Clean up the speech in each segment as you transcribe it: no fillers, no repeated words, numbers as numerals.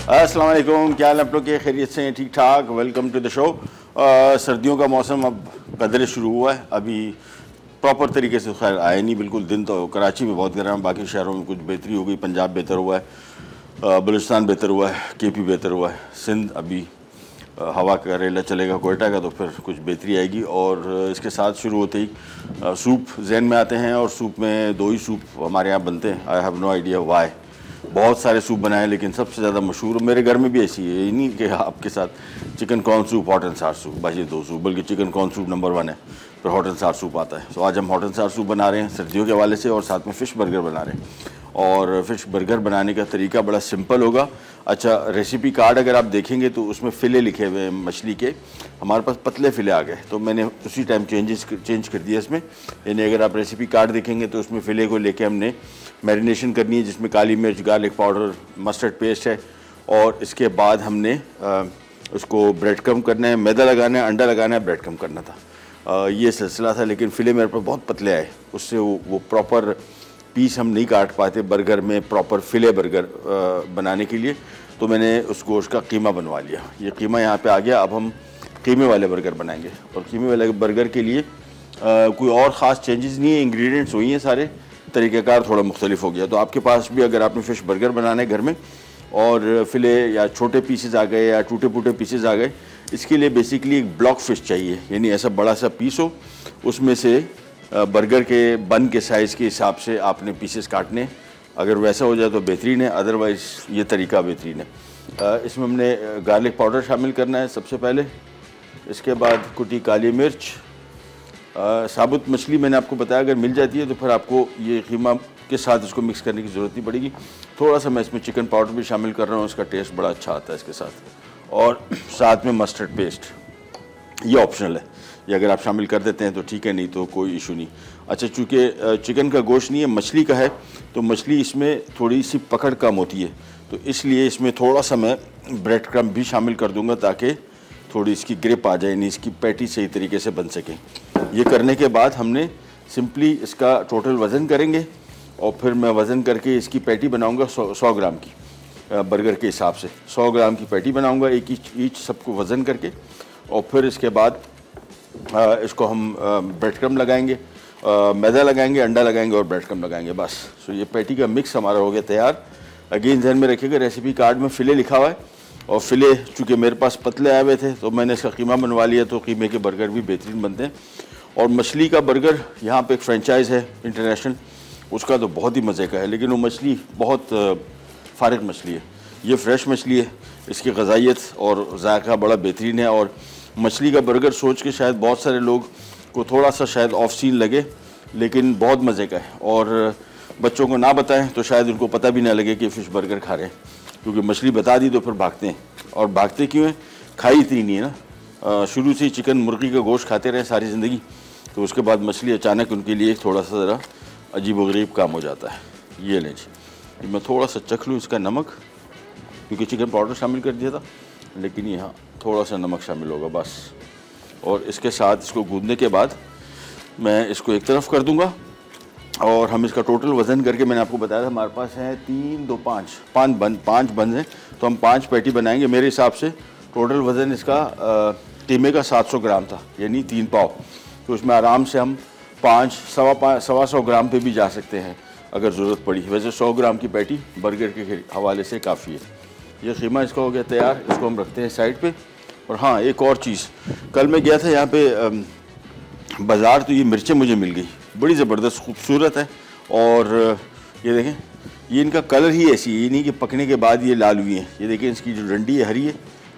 अस्सलाम वालेकुम, क्या हाल आप लोग के? खैरियत से हैं? ठीक ठाक। Welcome to the show. सर्दियों का मौसम अब कदरे शुरू हुआ है, अभी प्रॉपर तरीके से खैर आए नहीं बिल्कुल। दिन तो कराची में बहुत गर्म है, बाकी शहरों में कुछ बेहतरी हो गई। पंजाब बेहतर हुआ है, बलूचिस्तान बेहतर हुआ है, केपी बेहतर हुआ है, सिंध अभी हवा का रेला चलेगा कोयटा का, तो फिर कुछ बेहतरी आएगी। और इसके साथ शुरू होते ही सूप जहन में आते हैं, और सूप में दो ही सूप हमारे यहाँ बनते हैं। I have no idea why. बहुत सारे सूप बनाए, लेकिन सबसे ज़्यादा मशहूर मेरे घर में भी ऐसी है, ये नहीं कि आपके साथ chicken corn soup, hot and सार सूप, बस ये दो सूप, बल्कि चिकन कॉर्न सूप नंबर 1 है, फिर हॉट एंड सार सूप आता है। तो आज हम हॉट एंड सार सूप बना रहे हैं सर्दियों के हवाले से, और साथ में फ़िश बर्गर बना रहे हैं। और फ़िश बर्गर बनाने का तरीका बड़ा सिंपल होगा। अच्छा, रेसिपी कार्ड अगर आप देखेंगे तो उसमें फ़िले लिखे हुए हैं मछली के। हमारे पास पतले फ़िले आ गए, तो मैंने उसी टाइम चेंज कर दिया इसमें। यानी अगर आप रेसिपी कार्ड देखेंगे तो उसमें फ़िले को लेके हमने मैरिनेशन करनी है, जिसमें काली मिर्च, गार्लिक पाउडर, मस्टर्ड पेस्ट है। और इसके बाद हमने उसको ब्रेड क्रम्ब करना है, मैदा लगाना है, अंडा लगाना है, ब्रेड क्रम्ब करना था। ये सिलसिला था, लेकिन फ़िले मेरे पास बहुत पतले आए, उससे वो प्रॉपर पीस हम नहीं काट पाते बर्गर में, प्रॉपर फ़िले बर्गर बनाने के लिए। तो मैंने उस गोश्त का कीमा बनवा लिया। ये कीमा यहाँ पे आ गया। अब हम कीमे वाले बर्गर बनाएंगे, और कीमे वाले बर्गर के लिए कोई और ख़ास चेंजेस नहीं है, इंग्रेडिएंट्स वही हैं सारे, तरीक़ेकार थोड़ा मुख्तलिफ हो गया। तो आपके पास भी अगर आपने फ़िश बर्गर बनाना है घर में, और फ़िले या छोटे पीसेस आ गए या टूटे फूटे पीसेस आ गए, इसके लिए बेसिकली एक ब्लॉक फ़िश चाहिए, यानी ऐसा बड़ा सा पीस हो, उसमें से बर्गर के बन के साइज़ के हिसाब से आपने पीसेस काटने। अगर वैसा हो जाए तो बेहतरीन है, अदरवाइज़ ये तरीका बेहतरीन है। इसमें हमने गार्लिक पाउडर शामिल करना है सबसे पहले, इसके बाद कुटी काली मिर्च, साबुत मछली मैंने आपको बताया अगर मिल जाती है तो फिर आपको ये कीमा के साथ इसको मिक्स करने की ज़रूरत नहीं पड़ेगी। थोड़ा सा मैं इसमें चिकन पाउडर भी शामिल कर रहा हूँ, इसका टेस्ट बड़ा अच्छा आता है इसके साथ। और साथ में मस्टर्ड पेस्ट, ये ऑप्शनल है, ये अगर आप शामिल कर देते हैं तो ठीक है, नहीं तो कोई इशू नहीं। अच्छा, चूँकि चिकन का गोश्त नहीं है, मछली का है, तो मछली इसमें थोड़ी सी पकड़ कम होती है, तो इसलिए इसमें थोड़ा सा मैं ब्रेड क्रम्ब भी शामिल कर दूंगा, ताकि थोड़ी इसकी ग्रिप आ जाए, नहीं इसकी पैटी सही तरीके से बन सके। ये करने के बाद हमने सिंपली इसका टोटल वज़न करेंगे, और फिर मैं वज़न करके इसकी पैटी बनाऊँगा 100 ग्राम की, बर्गर के हिसाब से 100 ग्राम की पैटी बनाऊँगा, एक ईच सबको वज़न करके। और फिर इसके बाद इसको हम ब्रेड क्रम्ब लगाएंगे, मैदा लगाएंगे, अंडा लगाएंगे और ब्रेड क्रम्ब लगाएंगे, बस। सो ये पैटी का मिक्स हमारा हो गया तैयार। अगेन ध्यान में रखिएगा, रेसिपी कार्ड में फ़िले लिखा हुआ है, और फ़िले चूँकि मेरे पास पतले आए हुए थे तो मैंने इसका कीमा बनवा लिया, तो कीमे के बर्गर भी बेहतरीन बनते हैं। और मछली का बर्गर यहाँ पे एक फ्रेंचाइज़ है इंटरनेशनल, उसका तो बहुत ही मज़े का है, लेकिन वो मछली बहुत फारिग मछली है, ये फ्रेश मछली है, इसकी ग़ज़ाइयत और जायका बड़ा बेहतरीन है। और मछली का बर्गर सोच के शायद बहुत सारे लोग को थोड़ा सा शायद ऑफ सीन लगे, लेकिन बहुत मज़े का है। और बच्चों को ना बताएं तो शायद उनको पता भी ना लगे कि फ़िश बर्गर खा रहे हैं, क्योंकि मछली बता दी तो फिर भागते हैं। और भागते क्यों हैं? खाई इतनी नहीं है ना, शुरू से ही चिकन मुर्गी का गोश्त खाते रहे सारी ज़िंदगी, तो उसके बाद मछली अचानक उनके लिए थोड़ा सा ज़रा अजीब व गरीब काम हो जाता है। ये लें जी, मैं थोड़ा सा चख लूँ इसका नमक, क्योंकि चिकन पाउडर शामिल कर दिया था, लेकिन यहाँ थोड़ा सा नमक शामिल होगा बस। और इसके साथ इसको गूंदने के बाद मैं इसको एक तरफ कर दूंगा, और हम इसका टोटल वज़न करके, मैंने आपको बताया था हमारे पास है 3, 2, 5 बन हैं, तो हम 5 पैटी बनाएंगे। मेरे हिसाब से टोटल वज़न इसका कीमे का 700 ग्राम था, यानी 3 पाव, तो उसमें आराम से हम 5, 1.25 ग्राम पे भी जा सकते हैं अगर ज़रूरत पड़ी। वैसे 100 ग्राम की पैटी बर्गर के हवाले से काफ़ी है। ये कीमा इसका हो गया तैयार, इसको हम रखते हैं साइड पे। और हाँ, एक और चीज़, कल मैं गया था यहाँ पे बाज़ार, तो ये मिर्चें मुझे मिल गई, बड़ी ज़बरदस्त खूबसूरत है। और ये देखें, ये इनका कलर ही ऐसी है, ये नहीं कि पकने के बाद ये लाल हुई हैं। ये देखें, इसकी जो डंडी है हरी है,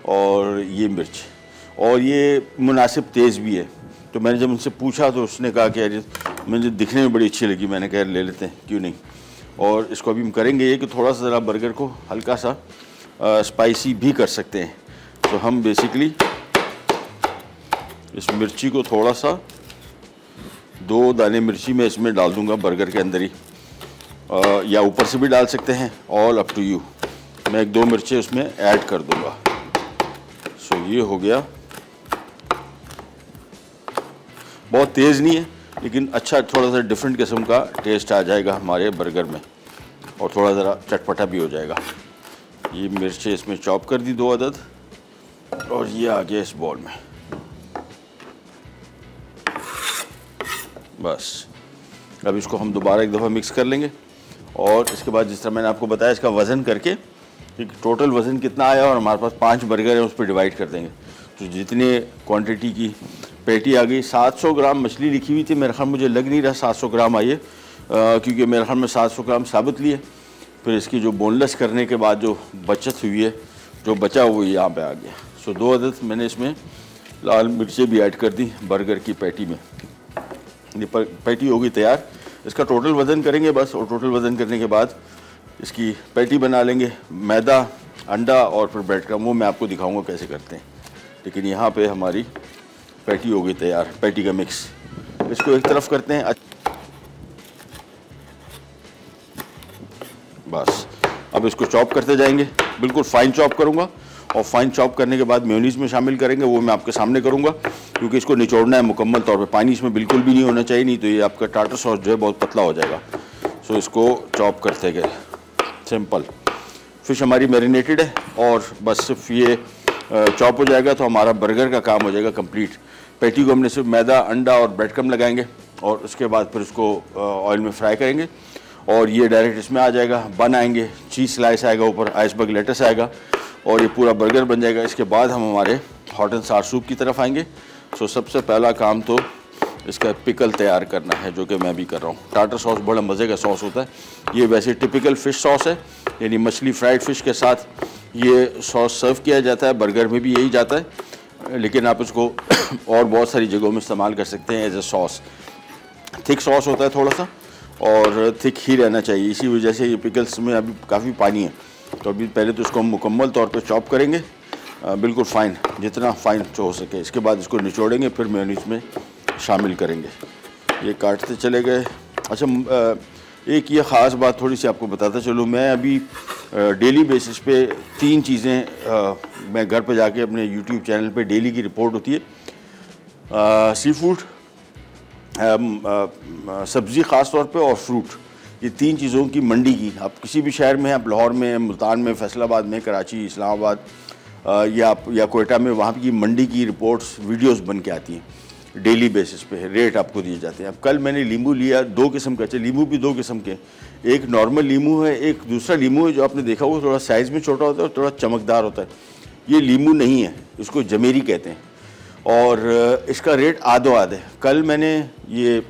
और ये मिर्च, और ये मुनासिब तेज़ भी है। तो मैंने जब उनसे पूछा तो उसने कहा कि यार मुझे दिखने में बड़ी अच्छी लगी, मैंने कहा ले लेते हैं, क्यों नहीं। और इसको अभी हम करेंगे ये कि थोड़ा सा ज़रा बर्गर को हल्का सा स्पाइसी भी कर सकते हैं। तो हम बेसिकली इस मिर्ची को थोड़ा सा, 2 दाने मिर्ची मैं इसमें डाल दूंगा बर्गर के अंदर ही, या ऊपर से भी डाल सकते हैं, ऑल अप टू यू। मैं 1-2 मिर्चें उसमें ऐड कर दूंगा। सो ये हो गया, बहुत तेज़ नहीं है, लेकिन अच्छा थोड़ा सा डिफरेंट किस्म का टेस्ट आ जाएगा हमारे बर्गर में, और थोड़ा ज़रा चटपटा भी हो जाएगा। ये मिर्चें इसमें चॉप कर दी 2 अदद, और ये आ गया इस बॉल में। बस अब इसको हम दोबारा एक दफ़ा मिक्स कर लेंगे, और इसके बाद जिस तरह मैंने आपको बताया इसका वज़न करके कि टोटल वज़न कितना आया, और हमारे पास 5 बर्गर हैं उस पर डिवाइड कर देंगे। तो जितने क्वांटिटी की पैटी आ गई, 700 ग्राम मछली लिखी हुई थी, मेरे ख्याल मुझे लग नहीं रहा 700 ग्राम आई है, क्योंकि मेरे ख्याल में 700 ग्राम साबित लिए। फिर इसकी जो बोनलेस करने के बाद जो बचत हुई है, जो बचा वो यहाँ पे आ गया। सो 2 अदद मैंने इसमें लाल मिर्चें भी ऐड कर दी बर्गर की पैटी में। ये पैटी होगी तैयार। इसका टोटल वज़न करेंगे बस, और टोटल वज़न करने के बाद इसकी पैटी बना लेंगे। मैदा, अंडा और फिर ब्रेड क्रम्ब, वो मैं आपको दिखाऊंगा कैसे करते हैं। लेकिन यहाँ पे हमारी पैटी हो गई तैयार, पैटी का मिक्स। इसको एक तरफ करते हैं। बस अब इसको चॉप करते जाएंगे, बिल्कुल फाइन चॉप करूँगा, और फाइन चॉप करने के बाद मेयोनीज़ में शामिल करेंगे, वो मैं आपके सामने करूँगा, क्योंकि इसको निचोड़ना है मुकम्मल तौर पे। पानी इसमें बिल्कुल भी नहीं होना चाहिए, नहीं तो ये आपका टाटर सॉस जो है बहुत पतला हो जाएगा। सो इसको चॉप करते गए, सिंपल। फ़िश हमारी मैरिनेटेड है, और बस सिर्फ ये चॉप हो जाएगा तो हमारा बर्गर का काम हो जाएगा कंप्लीट। पैटी को हमने सिर्फ मैदा, अंडा और ब्रेड क्रम्ब लगाएंगे, और उसके बाद फिर इसको ऑयल में फ्राई करेंगे, और ये डायरेक्ट इसमें आ जाएगा। बन आएंगे, चीज़ स्लाइस आएगा, ऊपर आइसबर्ग लेटस आएगा, और ये पूरा बर्गर बन जाएगा। इसके बाद हम हमारे हॉट एंड सार सूप की तरफ आएंगे। सो सबसे पहला काम तो इसका पिकल तैयार करना है, जो कि मैं भी कर रहा हूँ। टाटर सॉस बड़ा मज़े का सॉस होता है। ये वैसे टिपिकल फ़िश सॉस है, यानी मछली फ्राइड फ़िश के साथ ये सॉस सर्व किया जाता है। बर्गर में भी यही जाता है, लेकिन आप इसको और बहुत सारी जगहों में इस्तेमाल कर सकते हैं as a sauce. Thick sauce होता है थोड़ा सा, और थिक ही रहना चाहिए। इसी वजह से ये पिकल्स में अभी काफ़ी पानी है। तो अभी पहले तो इसको हम मुकम्मल तौर पे चॉप करेंगे, बिल्कुल फ़ाइन, जितना फ़ाइन हो सके। इसके बाद इसको निचोड़ेंगे, फिर मेयोनीज़ में शामिल करेंगे। ये काटते चले गए। अच्छा, एक ये ख़ास बात थोड़ी सी आपको बताता चलूँ। मैं अभी डेली बेसिस पे 3 चीज़ें मैं घर पे जाके अपने यूट्यूब चैनल पे डेली की रिपोर्ट होती है। सी फूड, सब्ज़ी ख़ास तौर पे, और फ्रूट। ये 3 चीज़ों की मंडी की, आप किसी भी शहर में हैं, आप लाहौर में, मुल्तान में, फैसलाबाद में, कराची, इस्लामाबाद या कोयटा में, वहाँ की मंडी की रिपोर्ट्स वीडियोस बन के आती हैं डेली बेसिस पे। रेट आपको दिए जाते हैं। अब कल मैंने लीमू लिया, 2 किस्म का। लीमू भी 2 किस्म के, एक नॉर्मल लीमू है, एक दूसरा लीमू है जो आपने देखा वो थोड़ा साइज़ में छोटा होता है और थोड़ा चमकदार होता है। ये लीमू नहीं है, इसको जमेरी कहते हैं, और इसका रेट आधो आध है। कल मैंने ये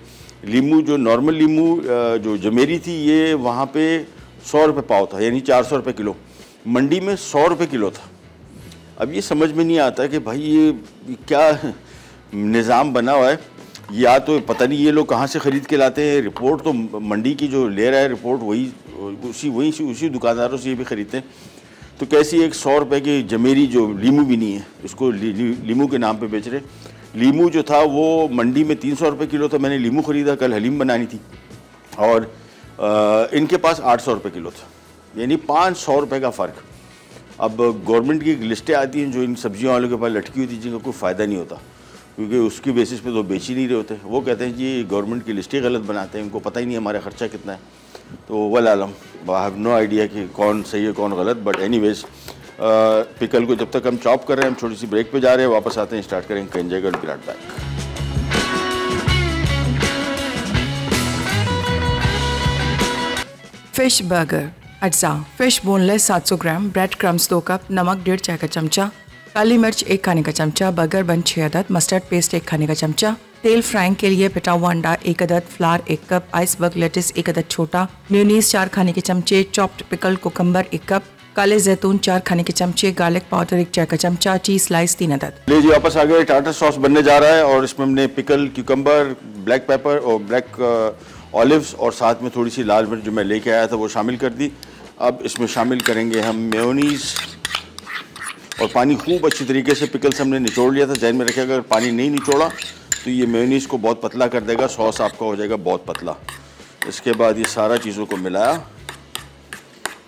लीमू, जो नॉर्मल लीमू जो जमेरी थी, ये वहाँ पे 100 रुपये पाव था, यानी 400 रुपये किलो। मंडी में 100 रुपये किलो था। अब ये समझ में नहीं आता कि भाई ये क्या निज़ाम बना हुआ है, या तो पता नहीं ये लोग कहाँ से ख़रीद के लाते हैं। रिपोर्ट तो मंडी की जो ले रहा है रिपोर्ट, वही उसी दुकानदारों से ये भी ख़रीदते हैं। तो कैसी एक 100 रुपये की जमेरी, जो लीमू भी नहीं है, इसको लीमू के नाम पे बेच रहे। लीमू जो था वो मंडी में 300 रुपये किलो था। मैंने लीमू ख़रीदा, कल हलीम बनानी थी, और इनके पास 800 रुपये किलो था, यानी 500 रुपये का फ़र्क। अब गवर्नमेंट की लिस्टें आती हैं जो इन सब्जियों वालों के पास लटकी होती है, जिनका कोई फ़ायदा नहीं होता, क्योंकि उसकी बेसिस पे तो बेच ही नहीं रहे होते। वो कहते हैं जी गवर्नमेंट की लिस्टें गलत बनाते हैं, उनको पता ही नहीं हमारा ख़र्चा कितना है। तो वल आलम, आई हैव नो आइडिया कि कौन सही है कौन गलत। बट एनीवेज, पिकल को जब तक हम चॉप कर रहे हैं, हम छोटी सी ब्रेक पे जा रहे हैं, वापस आते हैं, स्टार्ट करेंगे कहीं जाएगा विराट बैक। फिश बर्गर अज्जा। Fish boneless 700 gram, bread crumbs 2 cup, नमक 1.5 चाय का चमचा, काली मिर्च 1 खाने का चमचा, बर्गर बन 6 अदद, मस्टर्ड पेस्ट 1 खाने का चमचा, तेल फ्राइंग के लिए पिटा हुआ अंडा 1 अदद, फ्लावर 1 कप, आइसबर्ग लेटिस 1 अदद छोटा, मेयोनीज 4 खाने के चमचे, चॉप्ड पिकल कोकम्बर 1 कप, काले जैतून 4 खाने के चमचे, गार्लिक पाउडर 1 चाय का चमचा, चीज स्लाइस 3 अदद। ले जी, वापस आ गए। टाटर सॉस बनने जा रहा है, और इसमें हमने पिकल, क्यूकम्बर, ब्लैक पेपर और ब्लैक ऑलिव्स, और साथ में थोड़ी सी लाल मिर्च जो मैं लेके आया था वो शामिल कर दी। अब इसमें शामिल करेंगे हम मेयोनीज़ और पानी। खूब अच्छी तरीके से पिकल से हमने निचोड़ लिया था। ध्यान में रखिएगा, अगर पानी नहीं निचोड़ा तो ये मेयोनीज़ को बहुत पतला कर देगा, सॉस आपका हो जाएगा बहुत पतला। इसके बाद ये सारा चीज़ों को मिलाया,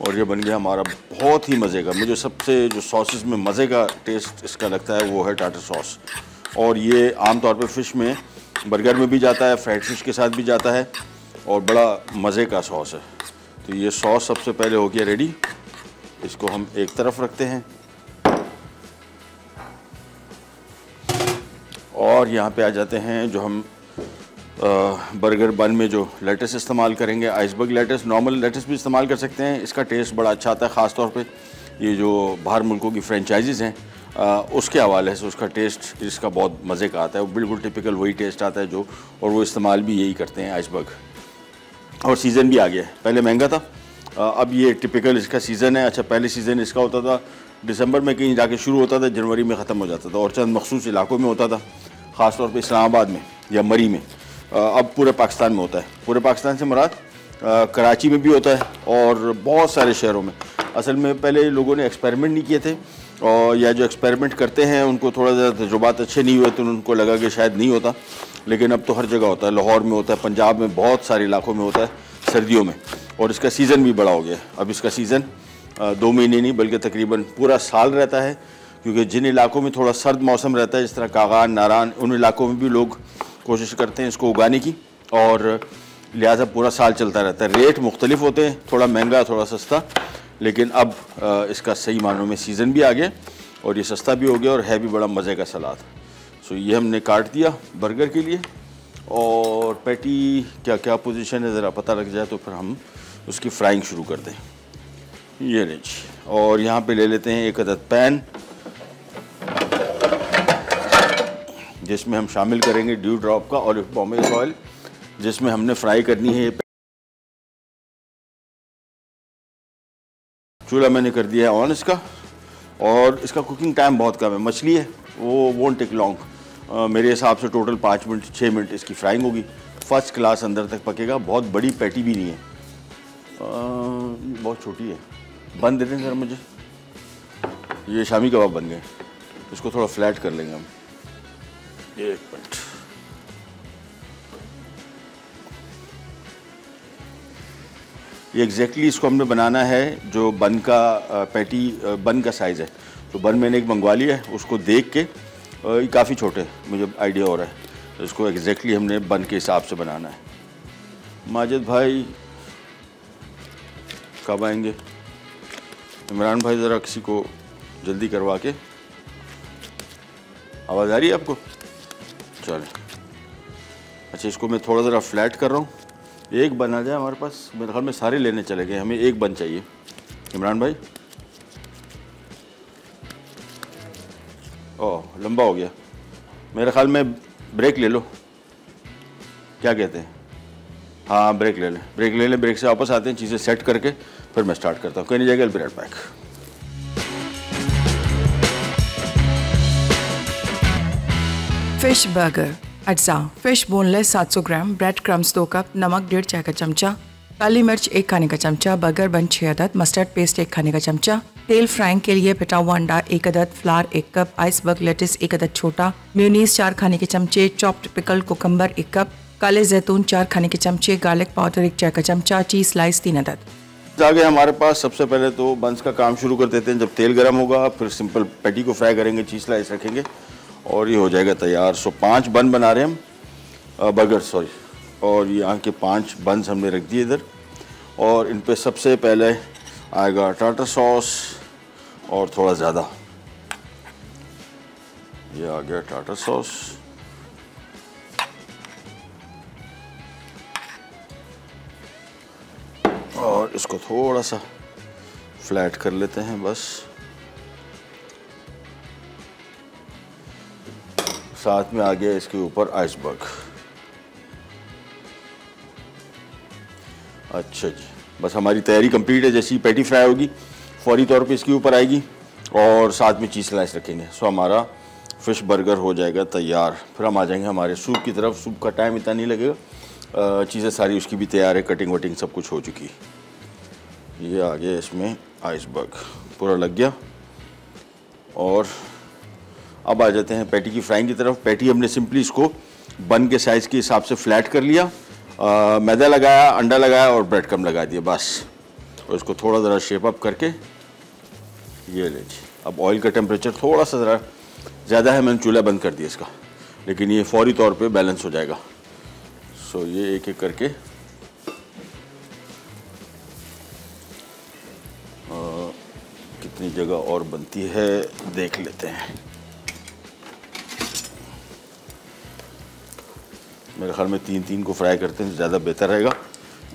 और ये बन गया हमारा बहुत ही मज़े का। मुझे सबसे जो सॉसेस में मज़े का टेस्ट इसका लगता है वो है टाटर सॉस, और ये आमतौर पे फ़िश में, बर्गर में भी जाता है, फ्राइड फ़िश के साथ भी जाता है, और बड़ा मज़े का सॉस है। तो ये सॉस सबसे पहले हो गया रेडी। इसको हम एक तरफ रखते हैं और यहाँ पे आ जाते हैं जो हम बर्गर बन में जो लेटस इस्तेमाल करेंगे, आइसबर्ग लेटस। नॉर्मल लेटस भी इस्तेमाल कर सकते हैं, इसका टेस्ट बड़ा अच्छा आता है। ख़ास तौर पे ये जो बाहर मुल्कों की फ्रेंचाइजीज़ हैं उसके हवाले से उसका टेस्ट इसका बहुत मज़े का आता है। वो बिल्कुल टिपिकल वही टेस्ट आता है जो, और वो इस्तेमाल भी यही करते हैं आइसबर्ग। और सीज़न भी आ गया है, पहले महंगा था, अब ये टिपिकल इसका सीज़न है। अच्छा, पहले सीज़न इसका होता था दिसंबर में कहीं जाके शुरू होता था, जनवरी में ख़त्म हो जाता था, और चंद मखसूस इलाकों में होता था, ख़ास तौर पे इस्लामाबाद में या मरी में। अब पूरे पाकिस्तान में होता है। पूरे पाकिस्तान से मुराद कराची में भी होता है और बहुत सारे शहरों में। असल में पहले लोगों ने एक्सपेरिमेंट नहीं किए थे, और या जो एक्सपेरिमेंट करते हैं उनको थोड़ा ज़्यादा तजुर्बात अच्छे नहीं हुए तो उनको लगा कि शायद नहीं होता, लेकिन अब तो हर जगह होता है। लाहौर में होता है, पंजाब में, बहुत सारे इलाकों में होता है सर्दियों में, और इसका सीज़न भी बड़ा हो गया। अब इसका सीज़न 2 महीने नहीं बल्कि तकरीबन पूरा साल रहता है, क्योंकि जिन इलाकों में थोड़ा सर्द मौसम रहता है, जिस तरह कागान, नारान, उन इलाकों में भी लोग कोशिश करते हैं इसको उगाने की, और लिहाजा पूरा साल चलता रहता है। रेट मुख्तलिफ होते हैं, थोड़ा महंगा, थोड़ा सस्ता, लेकिन अब इसका सही मानों में सीज़न भी आ गया और ये सस्ता भी हो गया और है भी बड़ा मज़े का सलाद। सो ये हमने काट दिया बर्गर के लिए। और पैटी क्या क्या पोजीशन है ज़रा पता लग जाए तो फिर हम उसकी फ्राइंग शुरू कर दें। ये ले जी, और यहाँ पे ले लेते हैं 1 अदद पैन, जिसमें हम शामिल करेंगे ड्यू ड्रॉप का ऑलिव पॉमेस ऑयल, जिसमें हमने फ्राई करनी है। चूल्हा मैंने कर दिया है ऑन इसका, और इसका कुकिंग टाइम बहुत कम है। मछली है वो वोंट टेक लॉन्ग, मेरे हिसाब से टोटल 5 मिनट 6 मिनट इसकी फ्राइंग होगी। फर्स्ट क्लास अंदर तक पकेगा। बहुत बड़ी पैटी भी नहीं है, बहुत छोटी है। बन देते हैं सर मुझे। ये शामी कबाब बन गए, इसको थोड़ा फ्लैट कर लेंगे हम। 1 मिनट। ये एग्जैक्टली इसको हमने बनाना है जो बन का पैटी बन का साइज़ है। तो बन मैंने एक मंगवा लिया है, उसको देख के ये काफ़ी छोटे मुझे आइडिया हो रहा है, तो इसको एग्जैक्टली हमने बन के हिसाब से बनाना है। माजिद भाई कब आएंगे? इमरान भाई ज़रा किसी को जल्दी करवा के। आवाज़ आ रही है आपको? चलें। अच्छा, इसको मैं थोड़ा ज़रा फ्लैट कर रहा हूँ। एक बन आ जाए हमारे पास, मेरे ख्याल में सारे लेने चले गए, हमें एक बन चाहिए। इमरान भाई, ओह लंबा हो गया, मेरे ख्याल में ब्रेक ले लो, क्या कहते हैं? हाँ ब्रेक ले लें, ब्रेक ले लें, ब्रेक से वापस आते हैं, चीज़ें सेट करके फिर मैं स्टार्ट करता हूँ। कहीं नहीं जाएगा, ब्रेड पैक। फिश बर्गर अज्जा। Fish boneless 700 gram, bread crumbs 2 cup, नमक 1.5 चाय का चमचा, काली मिर्च 1 खाने का चमचा, बर्गर बन 6 अदद, मस्टर्ड पेस्ट 1 खाने का चमचा, तेल फ्राइंग के लिए पिटा हुआ अंडा 1 अदद, फ्लावर 1 कप, आइसबर्ग लेटिस 1 अदद छोटा, मेयोनीज 4 खाने के चमचे, चॉप्ड पिकल कोकम्बर 1 कप, काले जैतून 4 खाने के चमचे, गार्लिक पाउडर 1 चाय का चमचा, चीज स्लाइस 3 अदद। आगे हमारे पास सबसे पहले तो बंस का काम शुरू कर देते हैं। जब तेल गर्म होगा फिर सिंपल पैटी को फ्राई करेंगे, चीज स्लाइस रखेंगे और ये हो जाएगा तैयार। सो 5 बन बना रहे हैं हम, बर्गर सॉरी, और यहाँ के 5 बन्स हमने रख दिए इधर, और इन पे सबसे पहले आएगा टाटा सॉस और थोड़ा ज़्यादा। ये आ गया टाटा सॉस, और इसको थोड़ा सा फ्लैट कर लेते हैं बस। साथ में आ गया इसके ऊपर आइसबर्ग। अच्छा जी, बस हमारी तैयारी कंप्लीट है। जैसी पैटी फ्राई होगी फौरी तौर पे इसके ऊपर आएगी और साथ में चीज़ स्लाइस रखेंगे। सो हमारा फ़िश बर्गर हो जाएगा तैयार। फिर हम आ जाएंगे हमारे सूप की तरफ। सूप का टाइम इतना नहीं लगेगा, चीज़ें सारी उसकी भी तैयार है, कटिंग वटिंग सब कुछ हो चुकी। ये आ गया इसमें आइसबर्ग, पूरा लग गया। और अब आ जाते हैं पैटी की फ्राइंग की तरफ। पैटी हमने सिंपली इसको बन के साइज़ के हिसाब से फ्लैट कर लिया, मैदा लगाया, अंडा लगाया और ब्रेड क्रम्ब लगा दिया बस। और इसको थोड़ा ज़रा शेप अप करके ये ले जी। अब ऑयल का टेम्परेचर थोड़ा सा ज़रा ज़्यादा है, मैंने चूल्हा बंद कर दिया इसका, लेकिन ये फौरी तौर पे बैलेंस हो जाएगा। सो ये एक एक करके कितनी जगह और बनती है देख लेते हैं। मेरे ख्याल में 3-3 को फ्राई करते हैं ज़्यादा बेहतर रहेगा,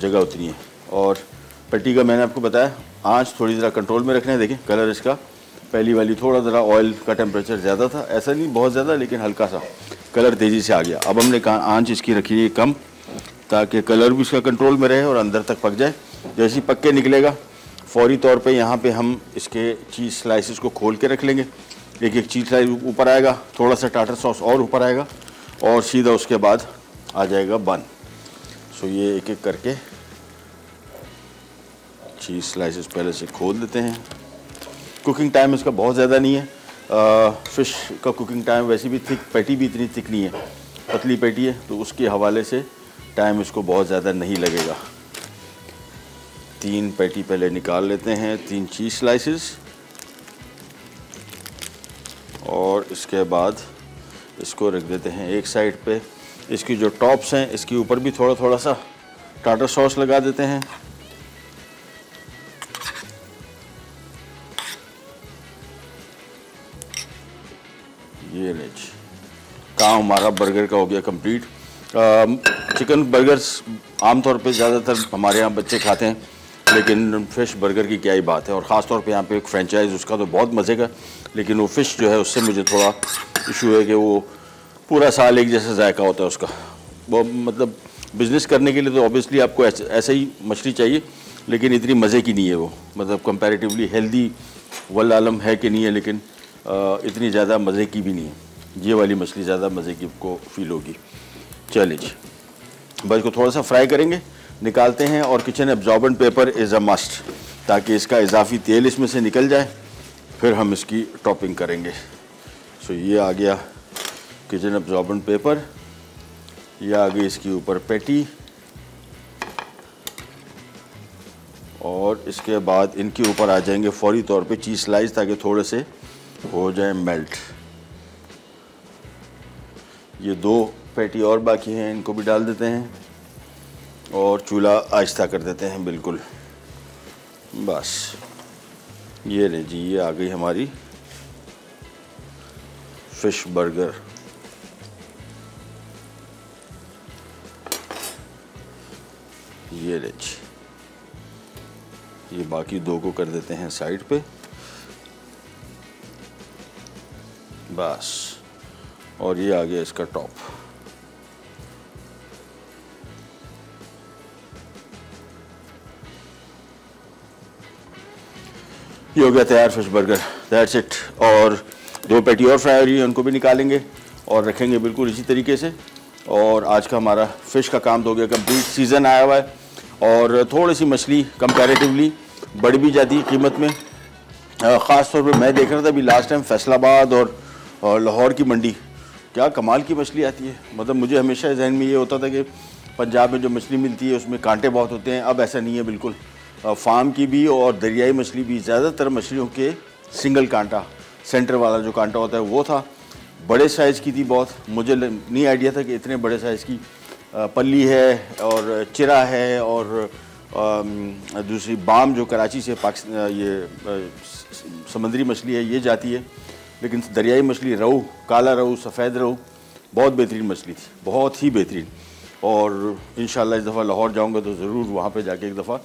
जगह उतनी है। और पैटी का मैंने आपको बताया आंच थोड़ी ज़रा कंट्रोल में रखना है। देखिए कलर इसका पहली वाली थोड़ा ज़रा ऑयल का टेम्परेचर ज़्यादा था, ऐसा नहीं बहुत ज़्यादा, लेकिन हल्का सा कलर तेज़ी से आ गया। अब हमने कहा आंच इसकी रखी है कम, ताकि कलर भी इसका कंट्रोल में रहे और अंदर तक पक जाए। जैसे ही पक के निकलेगा फौरी तौर पे यहाँ पे हम इसके चीज़ स्लाइसेस को खोल के रख लेंगे। एक एक चीज़ स्लाइस ऊपर आएगा, थोड़ा सा टाटर सॉस और ऊपर आएगा और सीधा उसके बाद आ जाएगा बन। सो ये एक एक करके चीज़ स्लाइसेस पहले से खोल देते हैं। कुकिंग टाइम इसका बहुत ज़्यादा नहीं है। फ़िश का कुकिंग टाइम वैसे भी थिक, पैटी भी इतनी थिक नहीं है, पतली पैटी है, तो उसके हवाले से टाइम इसको बहुत ज़्यादा नहीं लगेगा। 3 पैटी पहले निकाल लेते हैं, 3 चीज़ स्लाइसेस, और इसके बाद इसको रख देते हैं एक साइड पे। इसकी जो टॉप्स हैं इसके ऊपर भी थोड़ा थोड़ा सा टाटर सॉस लगा देते हैं। ये ले जी, काम हमारा बर्गर का हो गया कंप्लीट। चिकन बर्गर्स आमतौर पे ज़्यादातर हमारे यहाँ बच्चे खाते हैं, लेकिन फ़िश बर्गर की क्या ही बात है। और ख़ास तौर पे यहाँ पे एक फ्रेंचाइज़ उसका तो बहुत मज़े का, लेकिन वो फ़िश जो है उससे मुझे थोड़ा इशू है कि वो पूरा साल एक जैसा जायका होता है उसका। वो मतलब बिज़नेस करने के लिए तो ऑब्वियसली आपको ऐसे ही मछली चाहिए, लेकिन इतनी मज़े की नहीं है वो। मतलब कंपैरेटिवली हेल्दी वल्लाह आलम है कि नहीं है, लेकिन इतनी ज़्यादा मज़े की भी नहीं है। ये वाली मछली ज़्यादा मज़े की आपको फील होगी। चलिए जी, बस इसको थोड़ा सा फ्राई करेंगे, निकालते हैं। और kitchen absorbent paper is a must, ताकि इसका इजाफी तेल इसमें से निकल जाए, फिर हम इसकी टॉपिंग करेंगे। सो ये आ गया किचन एब्जॉर्बेंट पेपर, ये आ गई इसके ऊपर पैटी, और इसके बाद इनके ऊपर आ जाएंगे फौरी तौर पे चीज़ स्लाइस, ताकि थोड़े से हो जाए मेल्ट। ये 2 पैटी और बाकी हैं, इनको भी डाल देते हैं और चूल्हा आहिस्ता कर देते हैं बिल्कुल। बस ये ले जी, ये आ गई हमारी फ़िश बर्गर। ये ले जी, ये बाकी 2 को कर देते हैं साइड पे। बस, और ये आ गया इसका टॉप। ये हो गया तैयार फ़िश बर्गर, दैट्स इट। और 2 पैटी और फ्राई हो रही है, उनको भी निकालेंगे और रखेंगे बिल्कुल इसी तरीके से। और आज का हमारा फ़िश का काम तो हो गया कंप्लीट। सीज़न आया हुआ है और थोड़ी सी मछली कंपैरेटिवली बढ़ भी जाती है कीमत में। ख़ास तौर पे मैं देख रहा था अभी लास्ट टाइम फैसलाबाद और लाहौर की मंडी, क्या कमाल की मछली आती है। मतलब मुझे हमेशा जहन में ये होता था कि पंजाब में जो मछली मिलती है उसमें कांटे बहुत होते हैं, अब ऐसा नहीं है बिल्कुल। फार्म की भी और दरियाई मछली भी, ज़्यादातर मछलियों के सिंगल कांटा, सेंटर वाला जो कांटा होता है वो था। बड़े साइज़ की थी बहुत, मुझे नहीं आइडिया था कि इतने बड़े साइज़ की पल्ली है और चिरा है, और दूसरी बाम जो कराची से पाकिस्तान ये समुद्री मछली है ये जाती है। लेकिन दरियाई मछली रहू, काला रहू, सफ़ेद रहू, बहुत बेहतरीन मछली थी, बहुत ही बेहतरीन। और इंशाल्लाह इस दफ़ा लाहौर जाऊंगा तो ज़रूर वहाँ पे जाके एक दफ़ा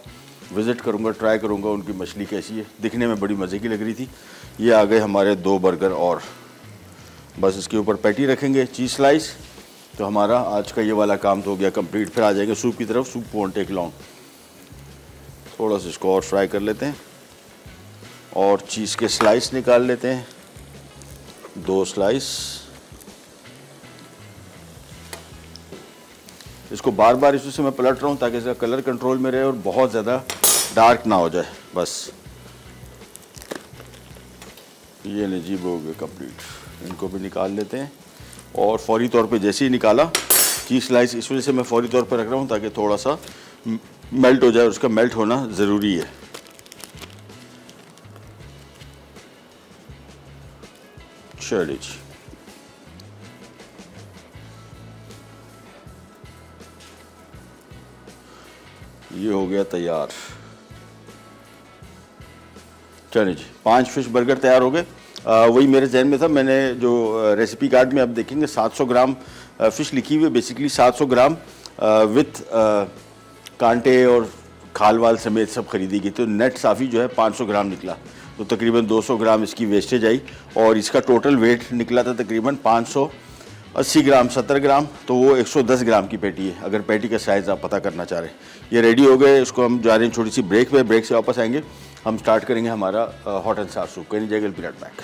विज़िट करूँगा, ट्राई करूँगा उनकी मछली कैसी है। दिखने में बड़ी मज़े की लग रही थी। ये आ गए हमारे 2 बर्गर और बस इसके ऊपर पैटी रखेंगे, चीज़ स्लाइस, तो हमारा आज का ये वाला काम तो हो गया कंप्लीट। फिर आ जाएंगे सूप की तरफ। Soup won't take long. थोड़ा सा इसको और फ्राई कर लेते हैं और चीज़ के स्लाइस निकाल लेते हैं, 2 स्लाइस। इसको बार बार इससे मैं पलट रहा हूँ ताकि इसका कलर कंट्रोल में रहे और बहुत ज़्यादा डार्क ना हो जाए। बस ये लीजिए हो गए कंप्लीट। इनको भी निकाल लेते हैं और फौरी तौर पे जैसे ही निकाला चीज़ स्लाइस, इस वजह से मैं फौरी तौर पे रख रहा हूँ ताकि थोड़ा सा मेल्ट हो जाए, उसका मेल्ट होना ज़रूरी है। चलिए जी, ये हो गया तैयार। चलिए जी, 5 फिश बर्गर तैयार हो गए। वही मेरे जहन में था, मैंने जो रेसिपी कार्ड में आप देखेंगे 700 ग्राम फ़िश लिखी हुई है, बेसिकली 700 ग्राम विथ कांटे और खाल वाल समेत सब खरीदी गई। तो नेट साफ़ी जो है 500 ग्राम निकला, तो तकरीबन 200 ग्राम इसकी वेस्टेज आई और इसका टोटल वेट निकला था तकरीबन 580 ग्राम, 70 ग्राम, तो वो 110 ग्राम की पैटी है, अगर पैटी का साइज़ आप पता करना चाह रहे हैं। ये रेडी हो गए, इसको हम जा रहे हैं छोटी सी ब्रेक पे, ब्रेक से वापस आएंगे, हम स्टार्ट करेंगे हमारा हॉट एंड साफ सूप। कहीं जाएगा पीरियड बैक।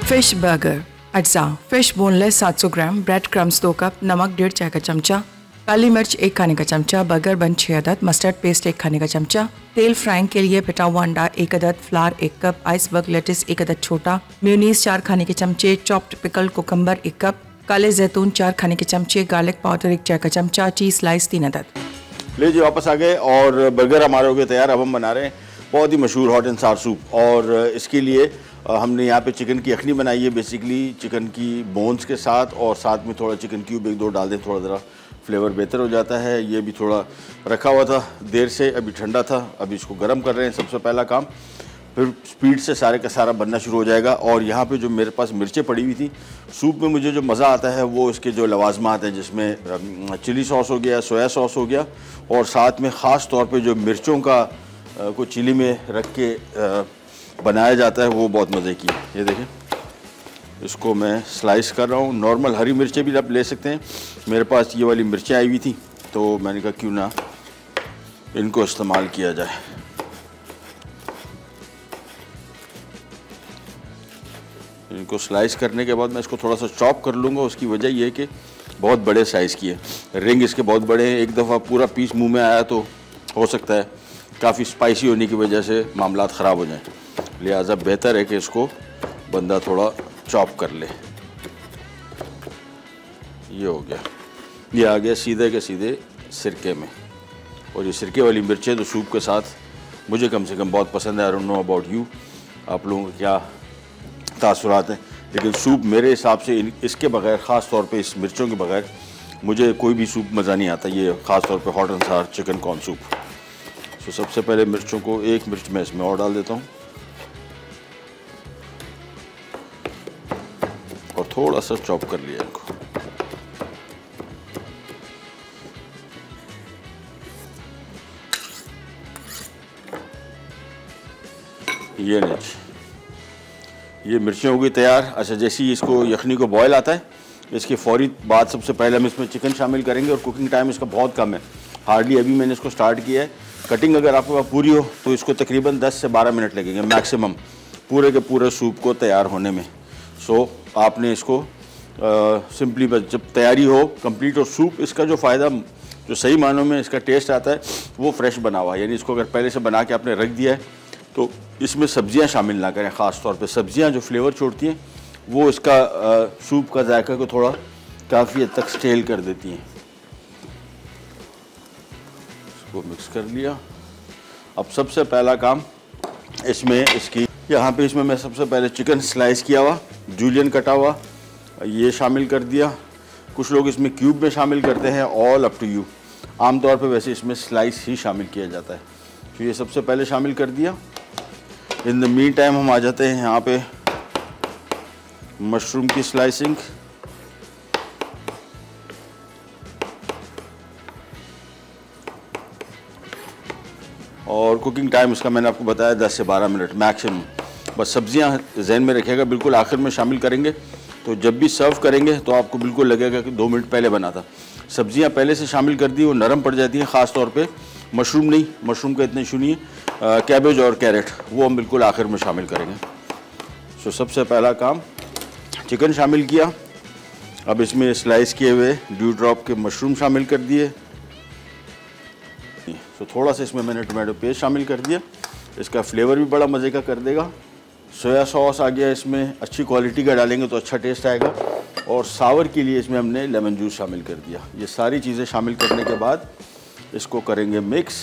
फिश बर्गर अज्जा, fish boneless 700 gram, bread crumbs 2 cup, नमक 1.5 चाय का चमचा, काली मिर्च 1 खाने का चमचा, बर्गर बन 6 अदद, मस्टर्ड पेस्ट 1 खाने का चमचा, तेल फ्राइंग के लिए पिटा हुआ अंडा 1 अदद, फ्लावर 1 कप, आइसबर्ग लेटिस 1 अदद छोटा, मेयोनीज 4 खाने के चमचे, चॉप्ड पिकल कोकम्बर 1 कप, काले जैतून 4 खाने के चमचे, गार्लिक पाउडर 1 चाय का चमचा, चीज स्लाइस 3 अदद। ले जी, वापस आ गए और बर्गर हमारे हो गए तैयार। अब हम बना रहे हैं बहुत ही मशहूर हॉट एंड सार सूप, और इसके लिए हमने यहाँ पे चिकन की यखनी बनाई है, बेसिकली चिकन की बोन्स के साथ, और साथ में थोड़ा चिकन क्यूब 1-2 डाल दें, थोड़ा ज़रा फ्लेवर बेहतर हो जाता है। ये भी थोड़ा रखा हुआ था देर से, अभी ठंडा था, अभी इसको गर्म कर रहे हैं सबसे पहला काम, फिर स्पीड से सारे का सारा बनना शुरू हो जाएगा। और यहाँ पे जो मेरे पास मिर्चें पड़ी हुई थी, सूप में मुझे जो मज़ा आता है वो इसके जो लवाजमात हैं, जिसमें चिली सॉस हो गया, सोया सॉस हो गया, और साथ में ख़ास तौर पे जो मिर्चों का को चिली में रख के बनाया जाता है, वो बहुत मज़े की है। ये देखें, इसको मैं स्लाइस कर रहा हूँ। नॉर्मल हरी मिर्चें भी आप ले सकते हैं, मेरे पास ये वाली मिर्चें आई हुई थी तो मैंने कहा क्यों ना इनको इस्तेमाल किया जाए। इनको स्लाइस करने के बाद मैं इसको थोड़ा सा चॉप कर लूँगा। उसकी वजह ये है कि बहुत बड़े साइज़ की है, रिंग इसके बहुत बड़े हैं, एक दफ़ा पूरा पीस मुंह में आया तो हो सकता है काफ़ी स्पाइसी होने की वजह से मामलात ख़राब हो जाएं, लिहाजा बेहतर है कि इसको बंदा थोड़ा चॉप कर ले। ये हो गया, ये आ गया सीधे के सीधे सिरके में, और ये सिरके वाली मिर्चें तो सूप के साथ मुझे कम से कम बहुत पसंद है। I don't know about you, आप लोगों को क्या तासुरात हैं, लेकिन सूप मेरे हिसाब से इसके बगैर, ख़ास तौर पे इस मिर्चों के बगैर, मुझे कोई भी सूप मज़ा नहीं आता। ये ख़ास तौर पे हॉट एंड सार चिकन कॉर्न सूप। तो सबसे पहले मिर्चों को, एक मिर्च मैं इसमें और डाल देता हूँ, और थोड़ा सा चॉप कर लिया इनको। ये नहीं, ये मिर्चें हो गई तैयार। अच्छा, जैसे ही इसको यखनी को बॉयल आता है, इसके फ़ौरी बाद सबसे पहले हम इसमें चिकन शामिल करेंगे, और कुकिंग टाइम इसका बहुत कम है, हार्डली अभी मैंने इसको स्टार्ट किया है। कटिंग अगर आपके पास पूरी हो तो इसको तकरीबन 10 से 12 मिनट लगेंगे मैक्सिमम पूरे के पूरे सूप को तैयार होने में। सो आपने इसको सिंपली बस जब तैयारी हो कंप्लीट, और सूप इसका जो फ़ायदा, जो सही मानों में इसका टेस्ट आता है, वो फ्रेश बना हुआ है। यानी इसको अगर पहले से बना के आपने रख दिया है तो इसमें सब्जियां शामिल ना करें, ख़ास तौर पे सब्जियां जो फ्लेवर छोड़ती हैं वो इसका सूप का जायका को थोड़ा काफ़ी हद तक स्टेल कर देती हैं। इसको मिक्स कर लिया। अब सबसे पहला काम इसमें इसकी, यहाँ पे इसमें मैं सबसे पहले चिकन स्लाइस किया हुआ, जूलियन कटा हुआ, ये शामिल कर दिया। कुछ लोग इसमें क्यूब में शामिल करते हैं, ऑल अप टू यू। आमतौर पे वैसे इसमें स्लाइस ही शामिल किया जाता है, तो ये सबसे पहले शामिल कर दिया। इन द मीन टाइम हम आ जाते हैं यहाँ पे मशरूम की स्लाइसिंग। और कुकिंग टाइम इसका मैंने आपको बताया 10 से 12 मिनट मैक्सिमम। बस सब्जियां जहन में रखिएगा, बिल्कुल आखिर में शामिल करेंगे, तो जब भी सर्व करेंगे तो आपको बिल्कुल लगेगा कि 2 मिनट पहले बना था। सब्जियां पहले से शामिल कर दी, वो नरम पड़ जाती हैं, ख़ास तौर पे मशरूम नहीं, मशरूम का इतना इशू नहीं है, कैबेज और कैरेट वो हम बिल्कुल आखिर में शामिल करेंगे। सो सबसे पहला काम चिकन शामिल किया। अब इसमें स्लाइस किए हुए ड्यू ड्रॉप के मशरूम शामिल कर दिए। तो थोड़ा सा इसमें मैंने टोमेटो पेस्ट शामिल कर दिया, इसका फ्लेवर भी बड़ा मज़े का कर देगा। सोया सॉस आ गया, इसमें अच्छी क्वालिटी का डालेंगे तो अच्छा टेस्ट आएगा। और सावर के लिए इसमें हमने लेमन जूस शामिल कर दिया। ये सारी चीज़ें शामिल करने के बाद इसको करेंगे मिक्स,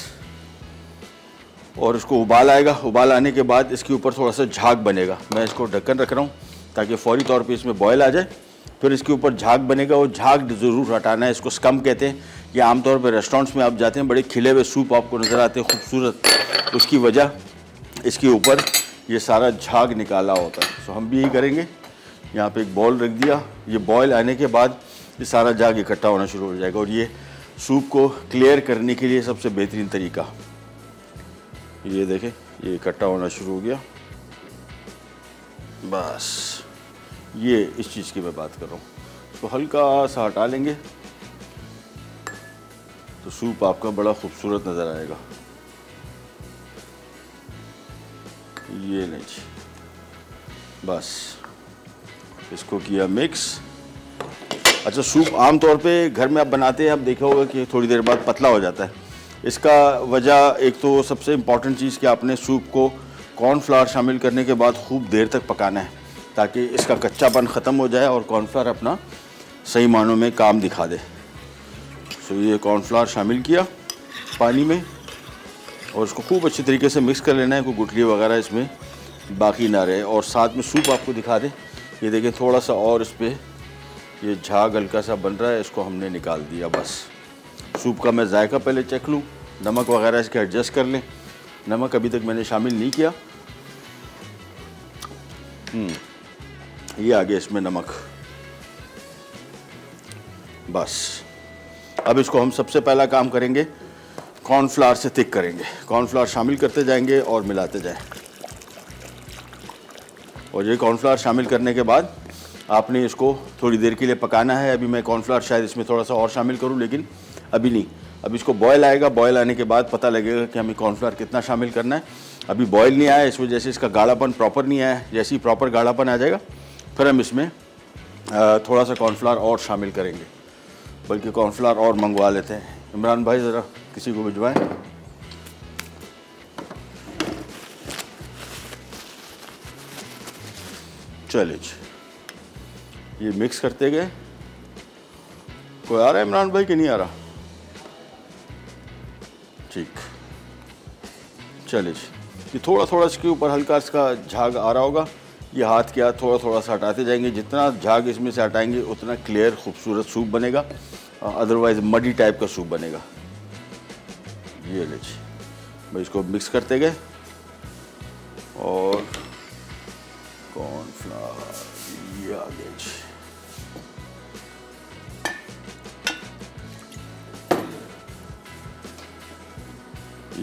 और इसको उबाल आएगा। उबाल आने के बाद इसके ऊपर थोड़ा सा झाग बनेगा। मैं इसको ढक्कन रख रहा हूँ ताकि फौरी तौर पे इसमें बॉयल आ जाए, फिर इसके ऊपर झाग बनेगा। वो झाग ज़रूर हटाना है, इसको स्कम कहते हैं। ये आमतौर पर रेस्टोरेंट्स में आप जाते हैं, बड़े खिले हुए सूप आपको नज़र आते हैं खूबसूरत। उसकी वजह इसके ऊपर ये सारा झाग निकाला होता है। सो हम भी यही करेंगे। यहाँ पे एक बॉल रख दिया, ये बॉयल आने के बाद ये सारा झाग इकट्ठा होना शुरू हो जाएगा और ये सूप को क्लियर करने के लिए सबसे बेहतरीन तरीका। ये देखें, ये इकट्ठा होना शुरू हो गया। बस ये इस चीज़ की मैं बात कर रहा हूँ। इसको हल्का सा हटा लेंगे तो सूप आपका बड़ा खूबसूरत नज़र आएगा। ये नहीं जी, बस इसको किया मिक्स। अच्छा, सूप आम तौर पे घर में आप बनाते हैं, आप देखा होगा कि थोड़ी देर बाद पतला हो जाता है। इसका वजह एक तो सबसे इम्पॉर्टेंट चीज़ कि आपने सूप को कॉर्नफ्लावर शामिल करने के बाद खूब देर तक पकाना है ताकि इसका कच्चापन ख़त्म हो जाए और कॉर्नफ्लावर अपना सही मानों में काम दिखा दे। सो ये कॉर्नफ्लावर शामिल किया पानी में और इसको खूब अच्छी तरीके से मिक्स कर लेना है, कोई गुठली वगैरह इसमें बाकी ना रहे। और साथ में सूप आपको दिखा दे, ये देखें थोड़ा सा और इस पर ये झाग हल्का सा बन रहा है, इसको हमने निकाल दिया। बस सूप का मैं जायका पहले चेक लूँ, नमक वगैरह इसके एडजस्ट कर लें। नमक अभी तक मैंने शामिल नहीं किया। ये आ गया इसमें नमक। बस अब इसको हम सबसे पहला काम करेंगे, कॉर्नफ्लावर से थिक करेंगे। कॉर्नफ्लावर शामिल करते जाएंगे और मिलाते जाएं। और ये कॉर्नफ्लावर शामिल करने के बाद आपने इसको थोड़ी देर के लिए पकाना है। अभी मैं कॉर्नफ्लावर शायद इसमें थोड़ा सा और शामिल करूं, लेकिन अभी नहीं। अब इसको बॉयल आएगा, बॉयल आने के बाद पता लगेगा कि हमें कॉर्नफ्लावर कितना शामिल करना है। अभी बॉयल नहीं आया, इस वजह से इसका गाढ़ापन प्रॉपर नहीं आया। जैसे ही प्रॉपर गाढ़ापन आ जाएगा फिर हम इसमें थोड़ा सा कॉर्नफ्लावर और शामिल करेंगे, बल्कि कॉर्नफ्लावर और मंगवा लेते हैं। इमरान भाई ज़रा किसी को भिजवाएं। चलिए जी, ये मिक्स करते गए। कोई आ रहा है इमरान भाई कि नहीं आ रहा? ठीक, चलिए जी। ये थोड़ा थोड़ा इसके ऊपर हल्का इसका झाग आ रहा होगा, ये हाथ के हाथ थोड़ा थोड़ा सा हटाते जाएंगे। जितना झाग इसमें से हटाएंगे उतना क्लियर खूबसूरत सूप बनेगा, अदरवाइज मडी टाइप का सूप बनेगा। ये ले जी भाई, इसको मिक्स करते गए और कॉर्नफ्लावर ये आ गया जी।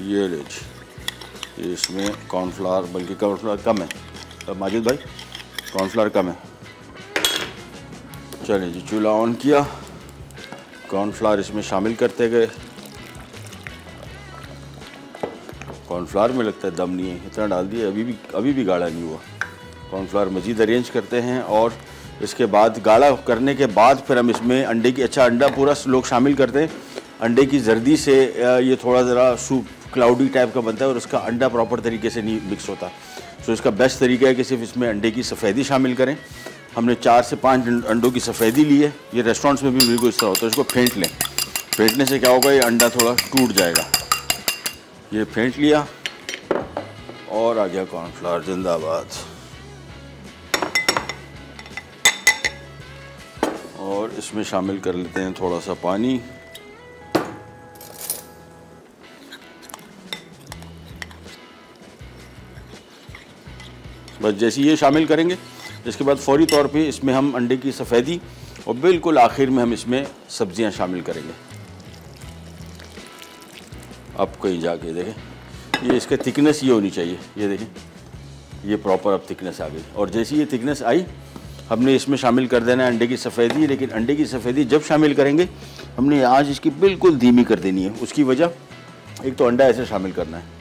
ये ले जी, इसमें कॉर्नफ्लावर, बल्कि कॉर्नफ्लावर कम है माजिद भाई, कॉर्नफ्लावर कम है। चलिए जी, चूल्हा ऑन किया, कॉर्नफ्लावर इसमें शामिल करते गए। कॉर्नफ्लावर में लगता है दम नहीं है, इतना डाल दिया, अभी भी गाढ़ा नहीं हुआ। कॉर्नफ्लावर मज़ीद अरेंज करते हैं और इसके बाद गाढ़ा करने के बाद फिर हम इसमें अंडे की, अच्छा अंडा पूरा लोग शामिल करते हैं। अंडे की जर्दी से ये थोड़ा ज़रा सूप क्लाउडी टाइप का बनता है और उसका अंडा प्रॉपर तरीके से नहीं मिक्स होता। सो इसका बेस्ट तरीका है कि सिर्फ इसमें अंडे की सफ़ेदी शामिल करें। हमने 4 से 5 अंडों की सफ़ेदी ली है। ये रेस्टोरेंट्स में भी बिल्कुल इस तरह होता है। इसको फेंट लें, फेंटने से क्या होगा, ये अंडा थोड़ा टूट जाएगा। ये फेंट लिया और आ गया कॉर्नफ्लावर। जिंदाबाद। और इसमें शामिल कर लेते हैं थोड़ा सा पानी। बस जैसे ये शामिल करेंगे, इसके बाद फौरी तौर पे इसमें हम अंडे की सफ़ेदी और बिल्कुल आखिर में हम इसमें सब्जियां शामिल करेंगे। अब कहीं जाके देखें, ये इसका थिकनेस ये होनी चाहिए। ये देखें, ये प्रॉपर अब थिकनेस आ गई। और जैसी ये थिकनेस आई, हमने इसमें शामिल कर देना है अंडे की सफ़ेदी। लेकिन अंडे की सफ़ेदी जब शामिल करेंगे, हमने आंच इसकी बिल्कुल धीमी कर देनी है। उसकी वजह, एक तो अंडा ऐसे शामिल करना है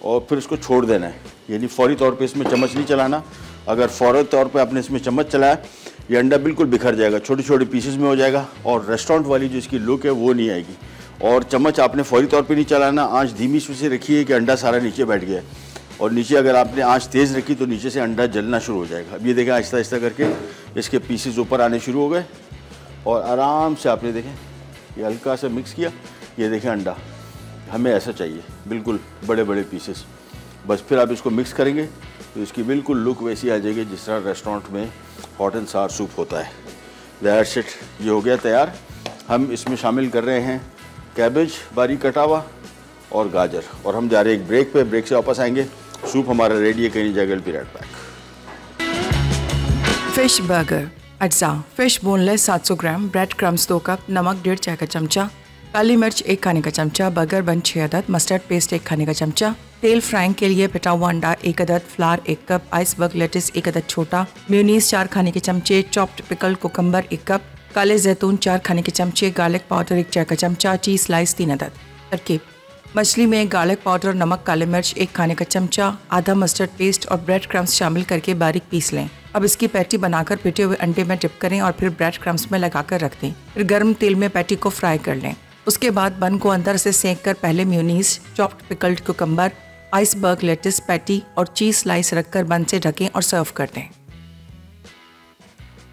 और फिर इसको छोड़ देना है, यानी फौरी तौर पे इसमें चम्मच नहीं चलाना। अगर फौरी तौर पे आपने इसमें चम्मच चलाया, ये अंडा बिल्कुल बिखर जाएगा, छोटे छोटे पीसेस में हो जाएगा और रेस्टोरेंट वाली जो इसकी लुक है वो नहीं आएगी। और चम्मच आपने फौरी तौर पे नहीं चलाना, आंच धीमी से रखिए कि अंडा सारा नीचे बैठ गया है। और नीचे अगर आपने आंच तेज़ रखी तो नीचे से अंडा जलना शुरू हो जाएगा। अब ये देखें, आहिस्ता आहिस्ता करके इसके पीसेस ऊपर आने शुरू हो गए और आराम से आपने देखें ये हल्का सा मिक्स किया। ये देखें अंडा हमें ऐसा चाहिए, बिल्कुल बड़े बड़े पीसेस। बस फिर आप इसको मिक्स करेंगे तो इसकी बिल्कुल लुक वैसी आ जाएगी जिस तरह रेस्टोरेंट में हॉट एंड सार सूप होता है। दैट्स इट, ये हो गया तैयार। हम इसमें शामिल कर रहे हैं कैबेज बारीक कटा हुआ और गाजर, और हम जा रहे हैं एक ब्रेक पे। ब्रेक से वापस आएंगे। सूप हमारा रेडी है, कहीं नहीं जाएगा, be right back. Fish burger अज्जा, fish boneless 700 gram, bread crumbs 2 cup, नमक 1.5 चाय का चमचा, काली मिर्च 1 खाने का चमचा, बर्गर बन 6 अदद, मस्टर्ड पेस्ट 1 खाने का चमचा, तेल फ्राइंग के लिए पिटा हुआ अंडा 1 अदद, फ्लावर 1 कप, आइसबर्ग लेटिस 1 अदद छोटा, मेयोनीज 4 खाने के चमचे, चॉप्ड पिकल कोकम्बर 1 कप, काले जैतून 4 खाने के चमचे, गार्लिक पाउडर 1 चाय का चमचा, चीज स्लाइस 3 अदद। तरकीब: मछली में गार्लिक पाउडर, नमक, काले मिर्च 1 खाने का चमचा, आधा मस्टर्ड पेस्ट और ब्रेड क्रम्स शामिल करके बारीक पीस लें। अब इसकी पैटी बनाकर पिटे हुए अंडे में डिप करें और फिर ब्रेड क्रम्स में लगाकर रख दें। फिर गर्म तेल में पैटी को फ्राई कर लें। उसके बाद बन को अंदर से सेंक कर पहले mayonnaise, chopped pickled cucumber, iceberg lettuce, patty और चीज स्लाइस रखकर बन से ढकें और सर्व कर दें।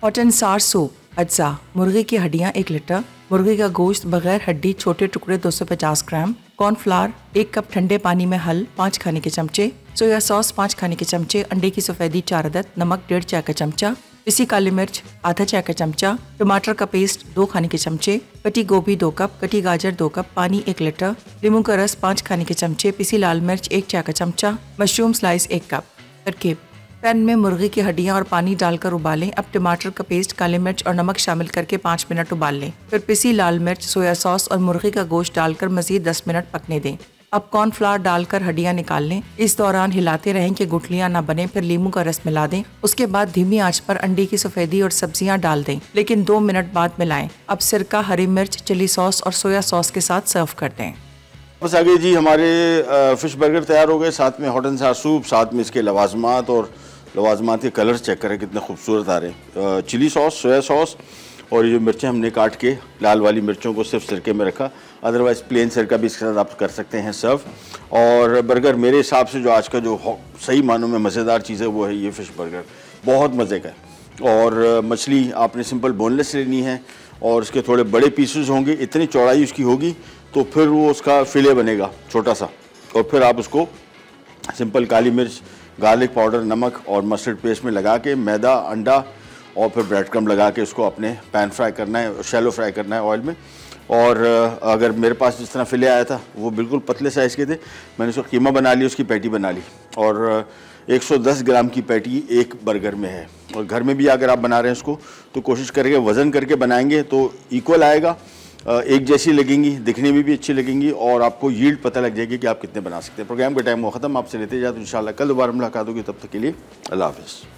हॉट एंड सार सूप अज्जा, मुर्गी की हड्डियाँ 1 लीटर, मुर्गी का गोश्त बगैर हड्डी छोटे टुकड़े 250 ग्राम, कॉर्नफ्लावर 1 कप, ठंडे पानी में हल 5 खाने के चमचे, सोया सॉस 5 खाने के चमचे, अंडे की सफ़ेदी 4 अदद, नमक 1.5 चाय का चमचा, पिसी काली मिर्च आधा चाय का चमचा, टमाटर का पेस्ट 2 खाने के चमचे, कटी गोभी 2 कप, कटी गाजर 2 कप, पानी 1 लीटर, नींबू का रस 5 खाने के चमचे, पिसी लाल मिर्च 1 चाय का चमचा, मशरूम स्लाइस 1 कप। तरकीब: पैन में मुर्गी की हड्डियां और पानी डालकर उबालें। अब टमाटर का पेस्ट, काली मिर्च और नमक शामिल करके 5 मिनट उबाल लें। फिर पिसी लाल मिर्च, सोया सॉस और मुर्गी का गोश्त डालकर मजीद 10 मिनट पकने दें। अब कॉर्नफ्लावर डालकर हड्डियां निकाल लें। इस दौरान हिलाते रहें कि गुठलियां ना बने। फिर नींबू का रस मिला दें। उसके बाद धीमी आंच पर अंडे की सफ़ेदी और सब्जियां डाल दें, लेकिन 2 मिनट बाद मिलाएं। अब सिरका, हरी मिर्च, चिली सॉस और सोया सॉस के साथ सर्व कर दें। बस आगे जी, हमारे फ़िश बर्गर तैयार हो गए, साथ में हॉट एंड सार सूप, साथ में इसके लवाजमात, और लवाजमात के कलर्स चेक करें कितने खूबसूरत आ रहे हैं। चिली सॉस, सोया सॉस और ये जो मिर्चें हमने काट के, लाल वाली मिर्चों को सिर्फ सिरके में रखा, अदरवाइज़ प्लेन सिरका भी इसके साथ आप कर सकते हैं सर्व। और बर्गर मेरे हिसाब से जो आज का जो सही मानों में मज़ेदार चीज़ है वो है ये फ़िश बर्गर, बहुत मज़े का है। और मछली आपने सिंपल बोनलेस लेनी है और इसके थोड़े बड़े पीसेस होंगे, इतनी चौड़ाई उसकी होगी तो फिर वो उसका फिले बनेगा छोटा सा, और फिर आप उसको सिंपल काली मिर्च, गार्लिक पाउडर, नमक और मस्टर्ड पेस्ट में लगा के, मैदा, अंडा और फिर ब्रेड क्रम्ब लगा के उसको अपने पैन फ्राई करना है, शैलो फ्राई करना है ऑयल में। और अगर मेरे पास जिस तरह फिले आया था वो बिल्कुल पतले साइज़ के थे, मैंने उसको कीमा बना लिया, उसकी पैटी बना ली, और 110 ग्राम की पैटी एक बर्गर में है। और घर में भी अगर आप बना रहे हैं उसको तो कोशिश करेंगे वज़न करके बनाएंगे तो इक्वल आएगा, एक जैसी लगेंगी, दिखने में भी अच्छी लगेंगी और आपको यील्ड पता लग जाएगी कि आप कितने बना सकते हैं। प्रोग्राम का टाइम वो ख़त्म, आपसे लेते जाते इंशाल्लाह कल दोबारा मुलाकात होगी, तब तक के लिए अल्लाह हाफ़िज़।